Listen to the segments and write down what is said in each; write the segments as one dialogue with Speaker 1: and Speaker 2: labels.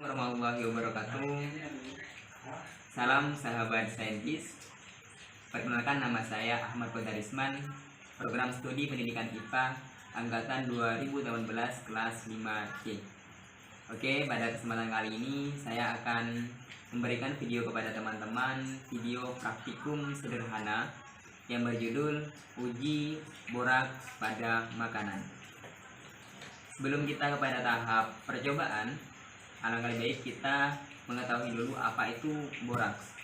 Speaker 1: Warahmatullahi wabarakatuh. Salam sahabat saintis. Perkenalkan, nama saya Ahmad Kodarisman, program studi pendidikan IPA angkatan 2018 kelas 5C. Oke, pada kesempatan kali ini saya akan memberikan video kepada teman-teman, video praktikum sederhana yang berjudul uji boraks pada makanan. Sebelum kita kepada tahap percobaan, alangkah baik kita mengetahui dulu apa itu boraks.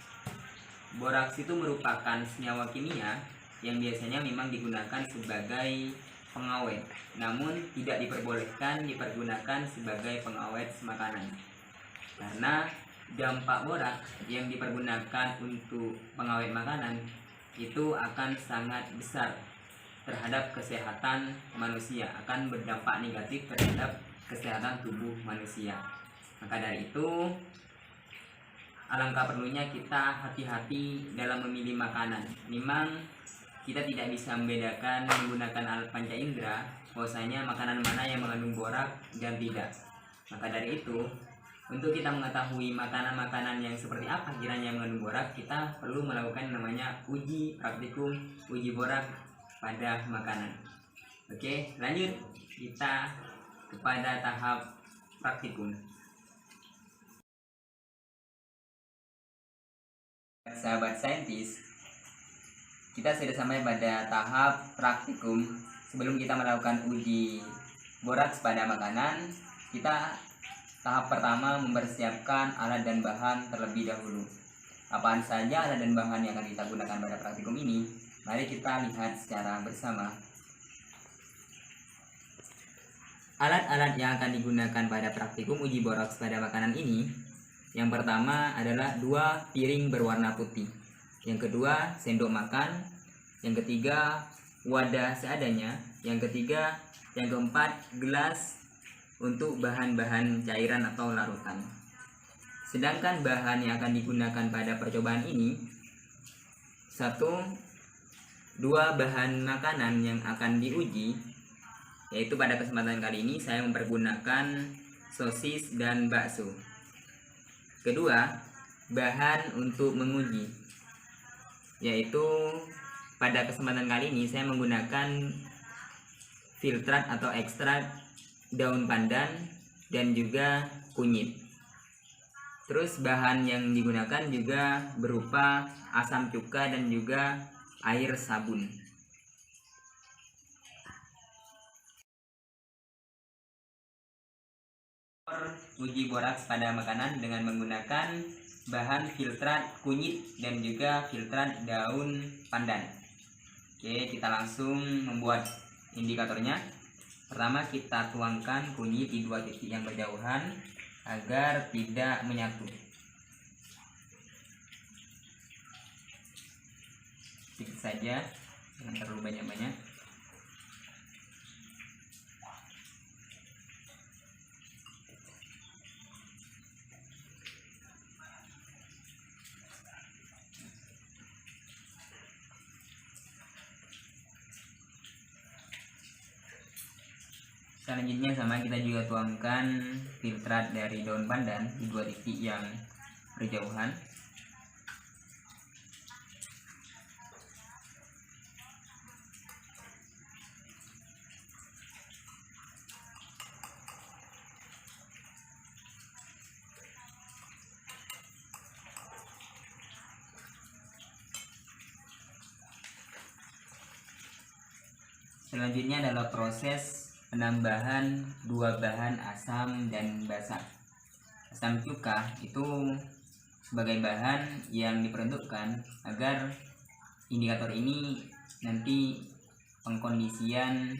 Speaker 1: Boraks itu merupakan senyawa kimia yang biasanya memang digunakan sebagai pengawet, namun tidak diperbolehkan dipergunakan sebagai pengawet makanan. Karena dampak boraks yang dipergunakan untuk pengawet makanan itu akan sangat besar terhadap kesehatan manusia, akan berdampak negatif terhadap kesehatan tubuh manusia. Maka dari itu, alangkah perlunya kita hati-hati dalam memilih makanan. Memang kita tidak bisa membedakan menggunakan alat panca indera bahwasanya makanan mana yang mengandung borak dan tidak. Maka dari itu, untuk kita mengetahui makanan-makanan yang seperti apa kiranya yang mengandung borak, kita perlu melakukan namanya uji praktikum uji borak pada makanan. Oke, lanjut kita kepada tahap praktikum. Sahabat saintis, kita sudah sampai pada tahap praktikum. Sebelum kita melakukan uji boraks pada makanan, kita tahap pertama mempersiapkan alat dan bahan terlebih dahulu. Apaan saja alat dan bahan yang akan kita gunakan pada praktikum ini? Mari kita lihat secara bersama. Alat-alat yang akan digunakan pada praktikum uji boraks pada makanan ini, yang pertama adalah 2 piring berwarna putih, yang kedua sendok makan, yang ketiga wadah seadanya, yang ketiga, yang keempat gelas untuk bahan-bahan cairan atau larutan. Sedangkan bahan yang akan digunakan pada percobaan ini, 2 bahan makanan yang akan diuji, yaitu pada kesempatan kali ini saya mempergunakan sosis dan bakso. Kedua, bahan untuk menguji, yaitu pada kesempatan kali ini saya menggunakan filtrat atau ekstrak daun pandan dan juga kunyit. Terus bahan yang digunakan juga berupa asam cuka dan juga air sabun. Uji boraks pada makanan dengan menggunakan bahan filtrat kunyit dan juga filtrat daun pandan. Oke, kita langsung membuat indikatornya. Pertama, kita tuangkan kunyit di 2 titik yang berjauhan agar tidak menyatu. Sedikit saja, jangan terlalu banyak-banyak. Selanjutnya sama, kita juga tuangkan filtrat dari daun pandan di 2 titik yang berjauhan. Selanjutnya adalah proses penambahan 2 bahan asam dan basa. Asam cuka itu sebagai bahan yang diperuntukkan agar indikator ini nanti pengkondisian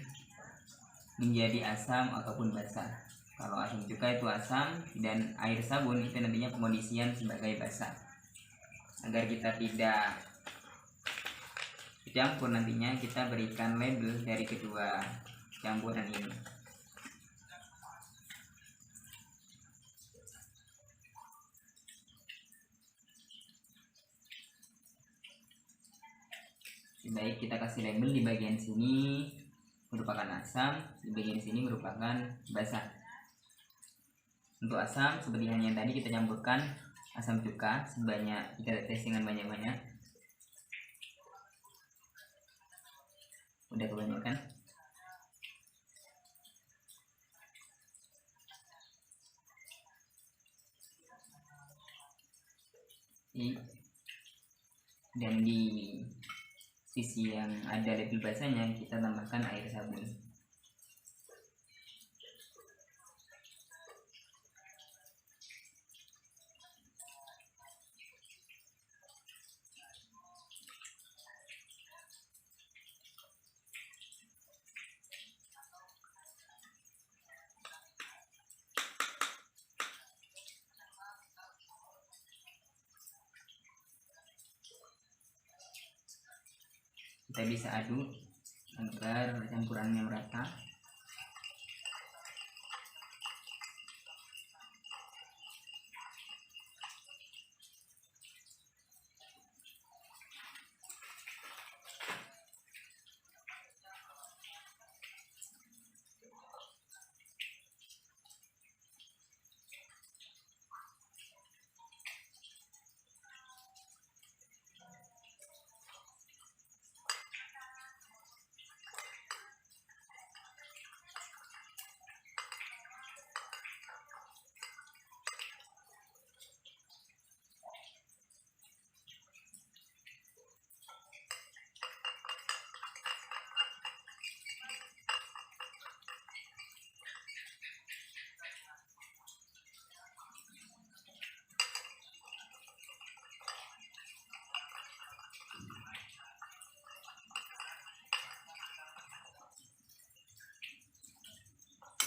Speaker 1: menjadi asam ataupun basa. Kalau asam cuka itu asam dan air sabun itu nantinya pengkondisian sebagai basa. Agar kita tidak campur, nantinya kita berikan label dari kedua campuran ini. Baik, kita kasih label di bagian sini merupakan asam, di bagian sini merupakan basa. Untuk asam seperti yang tadi kita campurkan asam cuka sebanyak, kita tes dengan banyak-banyak. Udah kebanyakan. Dan di sisi yang ada label basahnya kita tambahkan air sabun. Kita bisa aduk agar campurannya merata.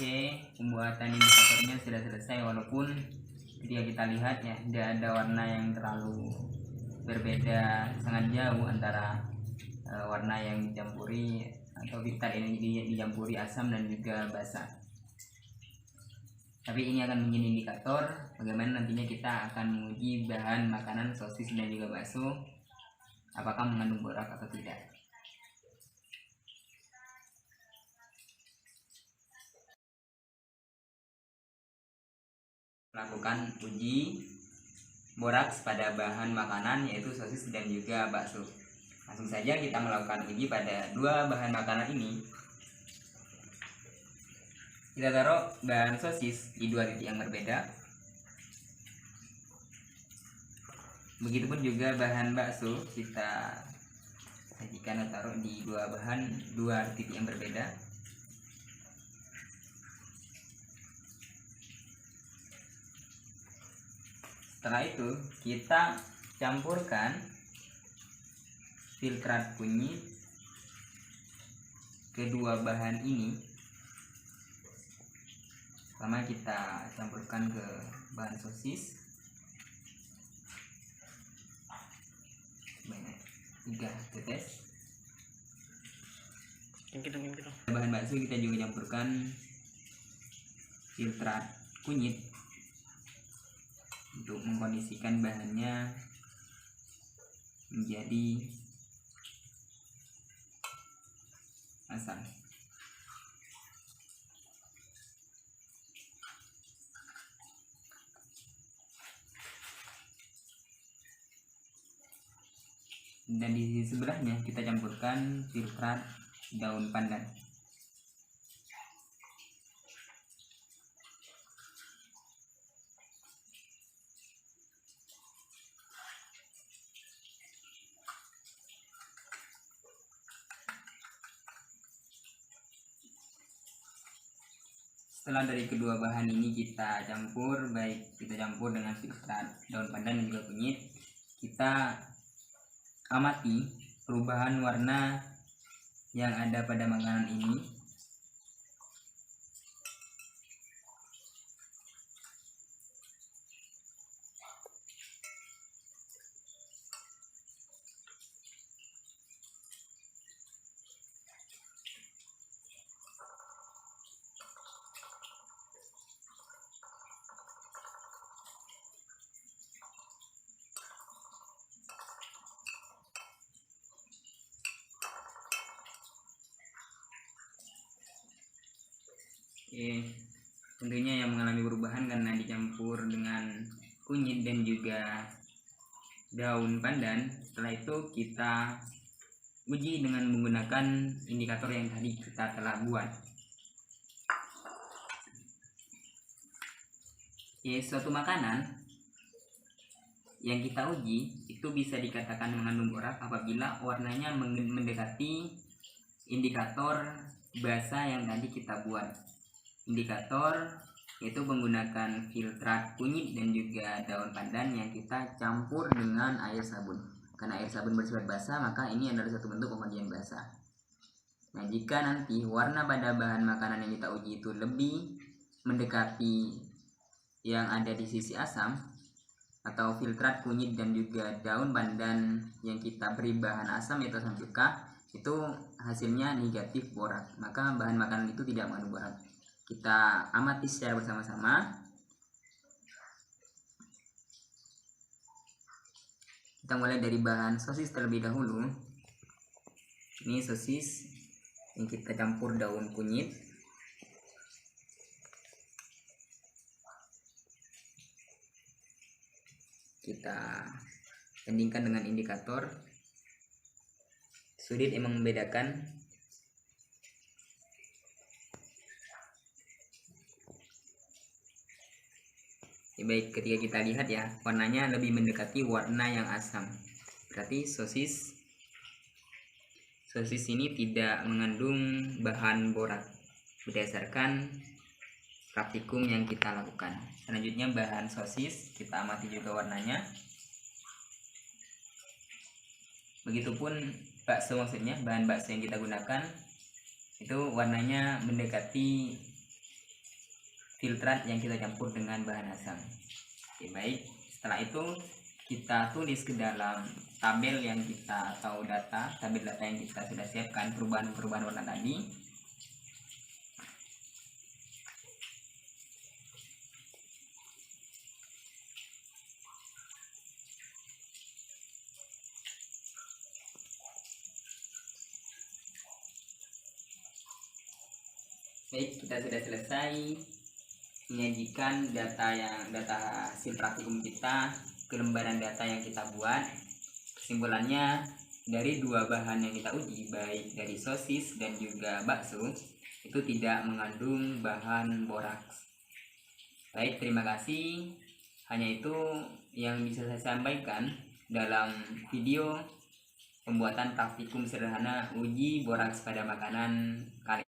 Speaker 1: Oke, pembuatan indikatornya sudah selesai, walaupun ketika kita lihat ya tidak ada warna yang terlalu berbeda sangat jauh antara warna yang dicampuri atau tingkat energi dicampuri asam dan juga basa. Tapi ini akan menjadi indikator bagaimana nantinya kita akan menguji bahan makanan sosis dan juga bakso apakah mengandung borak atau tidak. Melakukan uji boraks pada bahan makanan yaitu sosis dan juga bakso. Langsung saja kita melakukan uji pada dua bahan makanan ini. Kita taruh bahan sosis di dua titik yang berbeda. Begitupun juga bahan bakso kita sajikan atau taruh di dua titik yang berbeda. Setelah itu kita campurkan filtrat kunyit kedua bahan ini. Pertama kita campurkan ke bahan sosis banyak 3 tetes. Bahan bakso kita juga campurkan filtrat kunyit untuk mengkondisikan bahannya menjadi asam. Dan di sisi sebelahnya kita campurkan filtrat daun pandan. Setelah dari kedua bahan ini kita campur, baik kita campur dengan filtrat daun pandan dan juga kunyit, kita amati perubahan warna yang ada pada makanan ini. Oke, tentunya yang mengalami perubahan karena dicampur dengan kunyit dan juga daun pandan. Setelah itu kita uji dengan menggunakan indikator yang tadi kita telah buat. Suatu makanan yang kita uji itu bisa dikatakan mengandung borak apabila warnanya mendekati indikator basa yang tadi kita buat. Indikator itu menggunakan filtrat kunyit dan juga daun pandan yang kita campur dengan air sabun. Karena air sabun bersifat basah, maka ini adalah satu bentuk pemandian basah. Nah, jika nanti warna pada bahan makanan yang kita uji itu lebih mendekati yang ada di sisi asam atau filtrat kunyit dan juga daun pandan yang kita beri bahan asam yaitu asam cuka, itu hasilnya negatif borak, maka bahan makanan itu tidak mengandung borak. Kita amati secara bersama-sama. Kita mulai dari bahan sosis terlebih dahulu. Ini sosis yang kita campur daun kunyit. Kita bandingkan dengan indikator. Sulit emang membedakan. Baik, ketika kita lihat ya, warnanya lebih mendekati warna yang asam. Berarti sosis ini tidak mengandung bahan borak berdasarkan praktikum yang kita lakukan. Selanjutnya bahan sosis, kita amati juga warnanya. Begitupun bakso, maksudnya bahan bakso yang kita gunakan itu warnanya mendekati filtrat yang kita campur dengan bahan asam. Oke, baik. Setelah itu kita tulis ke dalam tabel yang kita atau tabel data yang kita sudah siapkan perubahan warna tadi. Baik, kita sudah selesai menyajikan data hasil praktikum kita ke lembaran data yang kita buat. Kesimpulannya, dari dua bahan yang kita uji, baik dari sosis dan juga bakso, itu tidak mengandung bahan boraks. Baik, terima kasih. Hanya itu yang bisa saya sampaikan dalam video pembuatan praktikum sederhana uji boraks pada makanan kali